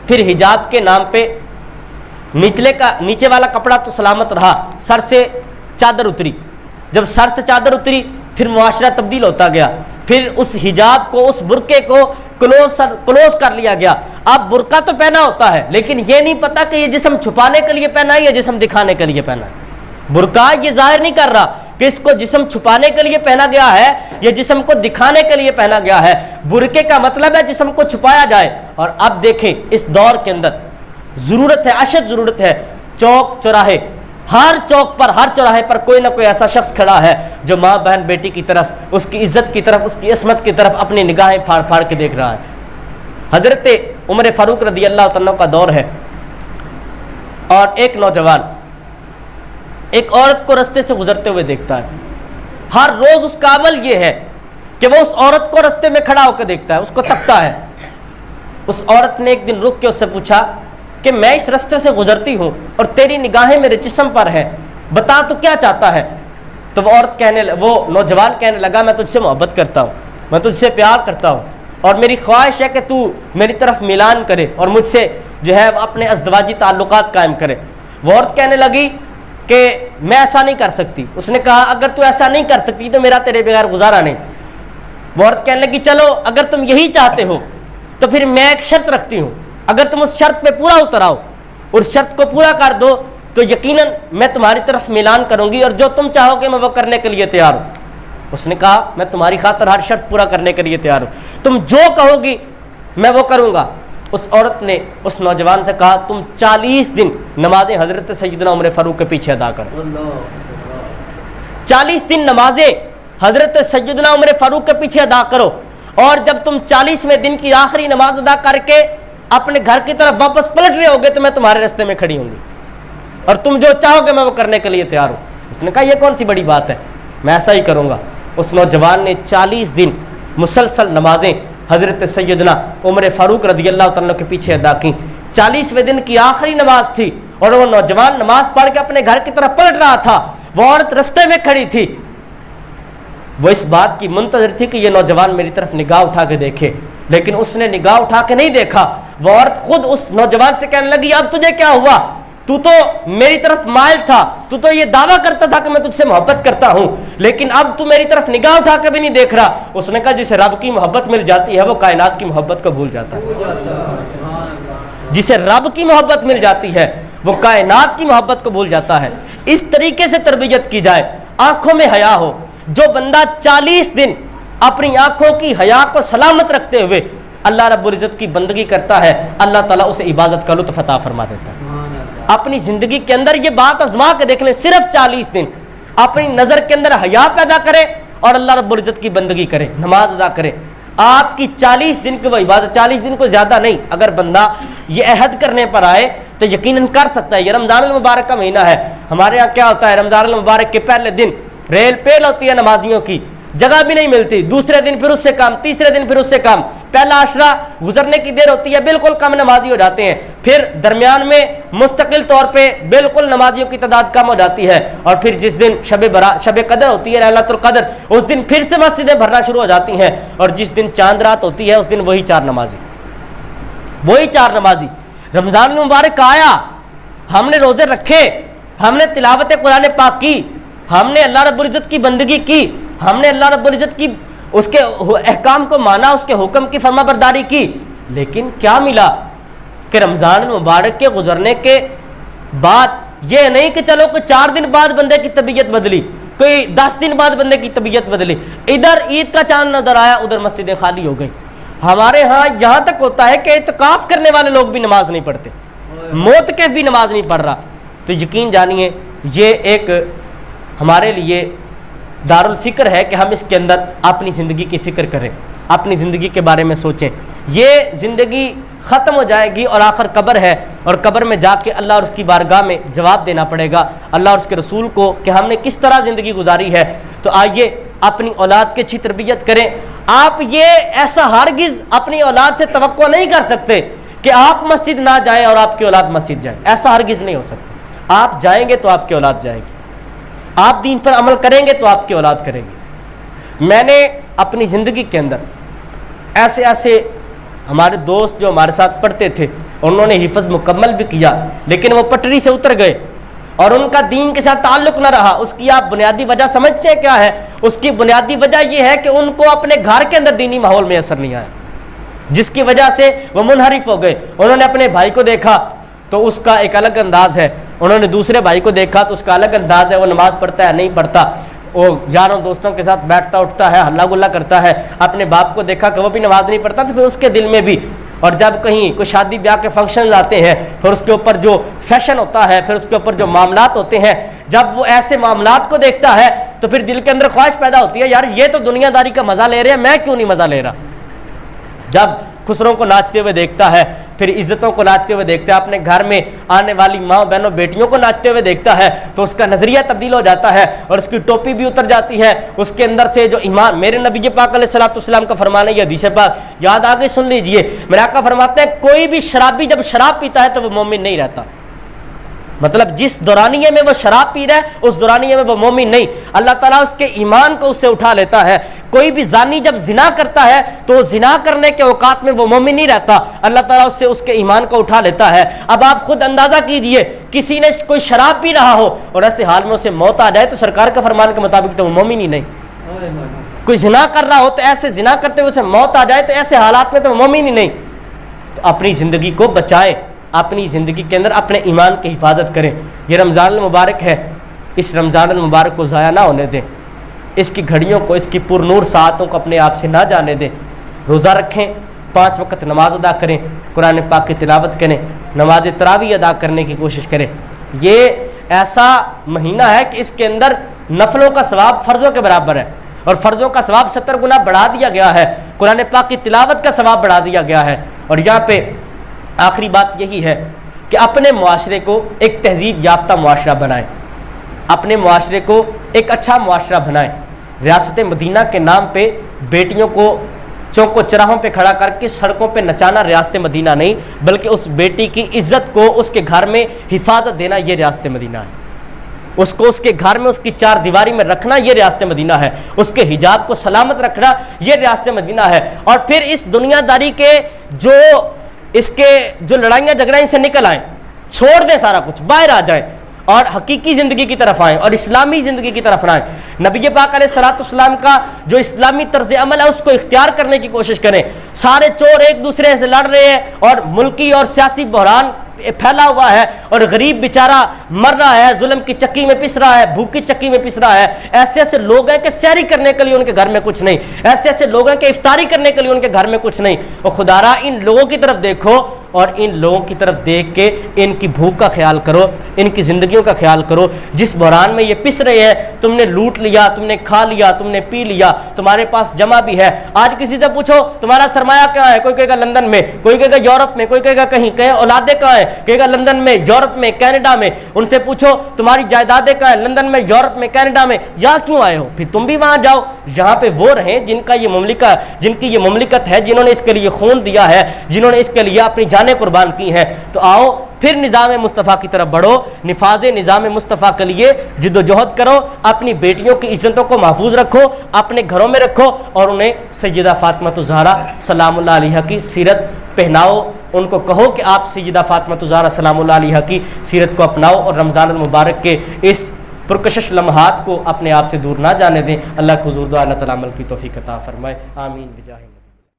پھر حجاب کے نام پہ نیچے والا کپڑا تو سلامت رہا، سر سے چادر اتری. جب سر سے چادر اتری پھر معاشرہ تبدیل ہوتا گیا، پھر اس حجاب کو اس برقعے کو کلوز کر لیا گیا. اب برقع تو پہنا ہوتا ہے لیکن یہ نہیں پتا کہ یہ جسم چھپانے کے لیے پہنا ہے یا جسم دکھانے کے لیے پہنا ہے. برقع یہ ظاہر نہیں کر رہا کہ اس کو جسم چھپانے کے لیے پہنا گیا ہے یا جسم کو دکھانے کے لیے پہنا گیا ہے. برقعے کا مطلب ہے جسم کو چھپایا جائے. اور اب دیکھیں اس دور کے اندر ضرورت ہے، اشد ضرورت ہے، چوک چوراہے، ہر چوک پر ہر چوراہے پر کوئی نہ کوئی ایسا شخص کھڑا ہے جو ماں بہن بیٹی کی طرف، اس کی عزت کی طرف، اس کی عصمت کی طرف اپنی نگاہیں پھاڑ پھاڑ کے دیکھ رہا ہے. حضرت عمر فاروق رضی اللہ تعالیٰ کا دور ہے اور ایک نوجوان ایک عورت کو رستے سے گزرتے ہوئے دیکھتا ہے. ہر روز اس کا عمل یہ ہے کہ وہ اس عورت کو رستے میں کھڑا ہو کے دیکھتا ہے، اس کو تکتا ہے. اس عورت نے ایک دن رک کے اس سے پوچھا کہ میں اس رستے سے گزرتی ہوں اور تیری نگاہیں میرے جسم پر ہیں، بتا تو کیا چاہتا ہے. تو وہ نوجوان کہنے لگا میں تجھ سے محبت کرتا ہوں، میں تجھ سے پیار کرتا ہوں اور میری خواہش ہے کہ تو میری طرف میلان کرے اور مجھ سے جو ہے اپنے ازدواجی تعلقات قائم کرے. وہ عورت کہنے لگی کہ میں ایسا نہیں کر سکتی. اس نے کہا اگر تو ایسا نہیں کر سکتی تو میرا تیرے بغیر گزارا نہیں. وہ عورت کہنے لگی چلو اگر تم یہی چاہتے ہو تو پھر میں ایک شرط رکھتی ہوں، اگر تم اس شرط پہ پورا اتر آؤ اور شرط کو پورا کر دو تو یقیناً میں تمہاری طرف میلان کروں گی اور جو تم چاہو گے میں وہ کرنے کے لیے تیار ہوں. اس نے کہا میں تمہاری خاطر ہر شرط پورا کرنے کے لیے تیار ہوں، تم جو کہو گی میں وہ کروں گا. اس عورت نے اس نوجوان سے کہا تم 40 دن نمازیں حضرت سیدنا عمر فاروق کے پیچھے ادا کرو. 40 دن نمازیں حضرت سیدنا عمر فاروق کے پیچھے ادا کرو، اور جب تم 40ویں دن کی آخری نماز ادا کر کے اپنے گھر کی طرف واپس پلٹ رہے ہوگے تو میں تمہارے راستے میں کھڑی ہوں گی اور تم جو چاہو گے میں وہ کرنے کے لیے تیار ہوں. اس نے کہا یہ کون سی بڑی بات ہے، میں ایسا ہی کروں گا. اس نوجوان نے 40 دن مسلسل نمازیں حضرت سیدنا عمر فاروق رضی اللہ تعالیٰ کے پیچھے ادا کی. 40ویں دن کی آخری نماز تھی اور وہ نوجوان نماز پڑھ کے اپنے گھر کی طرف پلٹ رہا تھا، وہ عورت رستے میں کھڑی تھی، وہ اس بات کی منتظر تھی کہ یہ نوجوان میری طرف نگاہ اٹھا کے دیکھے، لیکن اس نے نگاہ اٹھا کے نہیں دیکھا۔ وہ عورت خود اس نوجوان سے کہنے لگی اب تجھے کیا ہوا، تو تو میری طرف مائل تھا، تو تو یہ دعویٰ کرتا تھا کہ میں تجھ سے محبت کرتا ہوں، لیکن اب تو میری طرف نگاہ اٹھا کے بھی نہیں دیکھ رہا۔ اس نے کہا جسے رب کی محبت مل جاتی ہے وہ کائنات کی محبت کو بھول جاتا ہے، جسے رب کی محبت مل جاتی ہے وہ کائنات کی محبت کو بھول جاتا ہے۔ اس طریقے سے تربیت کی جائے، آنکھوں میں حیا ہو۔ جو بندہ 40 دن اپنی آنکھوں کی حیا کو سلامت رکھتے ہوئے اللہ رب العزت کی بندگی کرتا ہے، اللہ تعالیٰ اسے عبادت کا لطف عطا فرما دیتا ہے۔ اپنی زندگی کے اندر یہ بات آزما کے دیکھ لیں، صرف 40 دن اپنی نظر کے اندر حیا پیدا کرے اور اللہ رب العزت کی بندگی کرے، نماز ادا کرے، آپ کی 40 دن کی وہ عبادت، 40 دن کو زیادہ نہیں، اگر بندہ یہ عہد کرنے پر آئے تو یقیناً کر سکتا ہے۔ یہ رمضان المبارک کا مہینہ ہے، ہمارے یہاں کیا ہوتا ہے، رمضان المبارک کے پہلے دن ریل پیل ہوتی ہے نمازیوں کی، جگہ بھی نہیں ملتی، دوسرے دن پھر اس سے کام، تیسرے دن پھر اس سے کام، پہلا عشرہ گزرنے کی دیر ہوتی ہے بالکل کم نمازی ہو جاتے ہیں، پھر درمیان میں مستقل طور پہ بالکل نمازیوں کی تعداد کم ہو جاتی ہے، اور پھر جس دن شب قدر ہوتی ہے، ليلۃ القدر، اس دن پھر سے مسجدیں بھرنا شروع ہو جاتی ہیں، اور جس دن چاند رات ہوتی ہے اس دن وہی چار نمازی۔ رمضان المبارک آیا، ہم نے روزے رکھے، ہم نے تلاوت قرآن پاک کی، ہم نے اللہ رب العزت کی بندگی کی، ہم نے اللہ رب العزت کی اس کے احکام کو مانا، اس کے حکم کی فرما برداری کی، لیکن کیا ملا کہ رمضان المبارک کے گزرنے کے بعد یہ نہیں کہ چلو کوئی 4 دن بعد بندے کی طبیعت بدلی، کوئی 10 دن بعد بندے کی طبیعت بدلی، ادھر عید کا چاند نظر آیا ادھر مسجدیں خالی ہو گئی۔ ہمارے ہاں یہاں تک ہوتا ہے کہ اعتکاف کرنے والے لوگ بھی نماز نہیں پڑھتے، معتکف بھی نماز نہیں پڑھ رہا۔ تو یقین جانیے یہ ایک ہمارے لیے دارالفکر ہے کہ ہم اس کے اندر اپنی زندگی کی فکر کریں، اپنی زندگی کے بارے میں سوچیں۔ یہ زندگی ختم ہو جائے گی اور آخر قبر ہے، اور قبر میں جا کے اللہ اور اس کی بارگاہ میں جواب دینا پڑے گا اللہ اور اس کے رسول کو کہ ہم نے کس طرح زندگی گزاری ہے۔ تو آئیے اپنی اولاد کی اچھی تربیت کریں۔ آپ یہ ایسا ہرگز اپنی اولاد سے توقع نہیں کر سکتے کہ آپ مسجد نہ جائیں اور آپ کی اولاد مسجد جائے، ایسا ہرگز نہیں ہو سکتا۔ آپ جائیں گے تو آپ کی اولاد جائے گی، آپ دین پر عمل کریں گے تو آپ کی اولاد کرے گی۔ میں نے اپنی زندگی کے اندر ایسے ہمارے دوست جو ہمارے ساتھ پڑھتے تھے، انہوں نے حفظ مکمل بھی کیا لیکن وہ پٹری سے اتر گئے اور ان کا دین کے ساتھ تعلق نہ رہا۔ اس کی آپ بنیادی وجہ سمجھتے ہیں کیا ہے؟ اس کی بنیادی وجہ یہ ہے کہ ان کو اپنے گھر کے اندر دینی ماحول میں اثر نہیں آیا، جس کی وجہ سے وہ منحرف ہو گئے۔ انہوں نے اپنے بھائی کو دیکھا تو اس کا ایک الگ انداز ہے، انہوں نے دوسرے بھائی کو دیکھا تو اس کا الگ انداز ہے، وہ نماز پڑھتا ہے نہیں پڑھتا، وہ یاروں دوستوں کے ساتھ بیٹھتا اٹھتا ہے، ہلا گلا کرتا ہے۔ اپنے باپ کو دیکھا کہ وہ بھی نماز نہیں پڑھتا تو پھر اس کے دل میں بھی، اور جب کہیں کوئی شادی بیاہ کے فنکشنز آتے ہیں پھر اس کے اوپر جو فیشن ہوتا ہے، پھر اس کے اوپر جو معاملات ہوتے ہیں، جب وہ ایسے معاملات کو دیکھتا ہے تو پھر دل کے اندر خواہش پیدا ہوتی ہے یار یہ تو دنیا داری کا مزہ لے رہے ہیں، میں کیوں نہیں مزہ لے رہا۔ جب خسروں کو ناچتے ہوئے دیکھتا ہے، پھر عزتوں کو ناچتے ہوئے دیکھتا ہے، اپنے گھر میں آنے والی ماں بہنوں بیٹیوں کو ناچتے ہوئے دیکھتا ہے تو اس کا نظریہ تبدیل ہو جاتا ہے اور اس کی ٹوپی بھی اتر جاتی ہے، اس کے اندر سے جو ایمان، میرے نبی پاک علیہ الصلوۃ والسلام کا فرمان ہے، یہ حدیث پاک یاد آگے سن لیجئے، میرے آقا فرماتے ہیں کوئی بھی شرابی جب شراب پیتا ہے تو وہ مومن نہیں رہتا۔ مطلب جس دورانیے میں وہ شراب پی رہا ہے اس دورانیے میں وہ مومن نہیں، اللہ تعالیٰ اس کے ایمان کو اس سے اٹھا لیتا ہے۔ کوئی بھی زانی جب زنا کرتا ہے تو زنا کرنے کے اوقات میں وہ مومن نہیں رہتا، اللہ تعالیٰ اس سے اس کے ایمان کو اٹھا لیتا ہے۔ اب آپ خود اندازہ کیجئے، کسی نے کوئی شراب پی رہا ہو اور ایسے حال میں اسے موت آ جائے تو سرکار کا فرمان کے مطابق تو وہ مومن ہی نہیں۔ کوئی زنا کر رہا ہو تو ایسے زنا کرتے ہوئے اسے موت آ جائے تو ایسے حالات میں تو وہ مومن ہی نہیں۔ تو اپنی زندگی کو بچائیں، اپنی زندگی کے اندر اپنے ایمان کی حفاظت کریں۔ یہ رمضان المبارک ہے، اس رمضان المبارک کو ضائع نہ ہونے دیں، اس کی گھڑیوں کو، اس کی پر نور ساعتوں کو اپنے آپ سے نہ جانے دیں۔ روزہ رکھیں، 5 وقت نماز ادا کریں، قرآن پاک کی تلاوت کریں، نماز تراویح ادا کرنے کی کوشش کریں۔ یہ ایسا مہینہ ہے کہ اس کے اندر نفلوں کا ثواب فرضوں کے برابر ہے، اور فرضوں کا ثواب 70 گنا بڑھا دیا گیا ہے، قرآن پاک کی تلاوت کا ثواب بڑھا دیا گیا ہے۔ اور یہاں پہ آخری بات یہی ہے کہ اپنے معاشرے کو ایک تہذیب یافتہ معاشرہ بنائیں، اپنے معاشرے کو ایک اچھا معاشرہ بنائیں۔ ریاست مدینہ کے نام پہ بیٹیوں کو بچوں کو چراہوں پہ کھڑا کر کے سڑکوں پہ نچانا ریاست مدینہ نہیں، بلکہ اس بیٹی کی عزت کو اس کے گھر میں حفاظت دینا یہ ریاست مدینہ ہے. اس کو اس کے گھر میں اس کی چار دیواری میں رکھنا یہ ریاست مدینہ ہے. اس کے حجاب کو سلامت رکھنا یہ ریاست مدینہ ہے. اور پھر اس دنیا داری کے جو لڑائیاں جھگڑائیں سے نکل آئیں، چھوڑ دیں سارا کچھ، باہر آ جائیں اور حقیقی زندگی کی طرف آئیں اور اسلامی زندگی کی طرف آئیں. نبی پاک علیہ الصلوۃ والسلام کا جو اسلامی طرز عمل ہے اس کو اختیار کرنے کی کوشش کریں. سارے چور ایک دوسرے سے لڑ رہے ہیں اور ملکی اور سیاسی بحران پھیلا ہوا ہے اور غریب بیچارہ مر رہا ہے، ظلم کی چکی میں پس رہا ہے، بھوک کی چکی میں پس رہا ہے. ایسے ایسے لوگ ہیں کہ سحری کرنے کے لیے ان کے گھر میں کچھ نہیں، ایسے ایسے لوگ ہیں کہ افطاری کرنے کے لیے ان کے گھر میں کچھ نہیں. اور خدا را ان لوگوں کی طرف دیکھو اور ان لوگوں کی طرف دیکھ کے ان کی بھوک کا خیال کرو، ان کی زندگیوں کا خیال کرو. جس بحران میں یہ پس رہے ہیں، تم نے لوٹ لیا، تم نے کھا لیا، تم نے پی لیا، تمہارے پاس جمع بھی ہے. آج کسی سے پوچھو تمہارا سرمایہ کہاں ہے، کوئی کہے گا لندن میں، کوئی کہے گا یورپ میں، کوئی کہے گا کہیں کہیں. اولادیں کہاں ہیں، کہے گا لندن میں، یورپ میں، کینیڈا میں. ان سے پوچھو تمہاری جائیدادیں کہاں ہیں، لندن میں، یورپ میں، کینیڈا میں. یہاں کیوں آئے ہو؟ پھر تم بھی وہاں جاؤ. یہاں پہ وہ رہیں جن کی یہ مملکت ہے، جنہوں نے اس کے لیے خون دیا ہے، جنہوں نے اس کے لیے اپنی جانیں قربان کی ہیں. تو آؤ پھر نظام مصطفیٰ کی طرف بڑھو، نفاذ نظام مصطفیٰ کے لیے جد و جہد کرو، اپنی بیٹیوں کی عزتوں کو محفوظ رکھو، اپنے گھروں میں رکھو اور انہیں سیدہ فاطمہ الزہرا سلام اللہ علیہا کی سیرت پہناؤ. ان کو کہو کہ آپ سیدہ فاطمہ الزہرا سلام اللہ علیہا کی سیرت کو اپناؤ اور رمضان المبارک کے اس پرکشش لمحات کو اپنے آپ سے دور نہ جانے دیں. اللہ کو حضور دعا اللہ تعالیٰ عمل کی توفیق عطا فرمائے. آمین بجاہ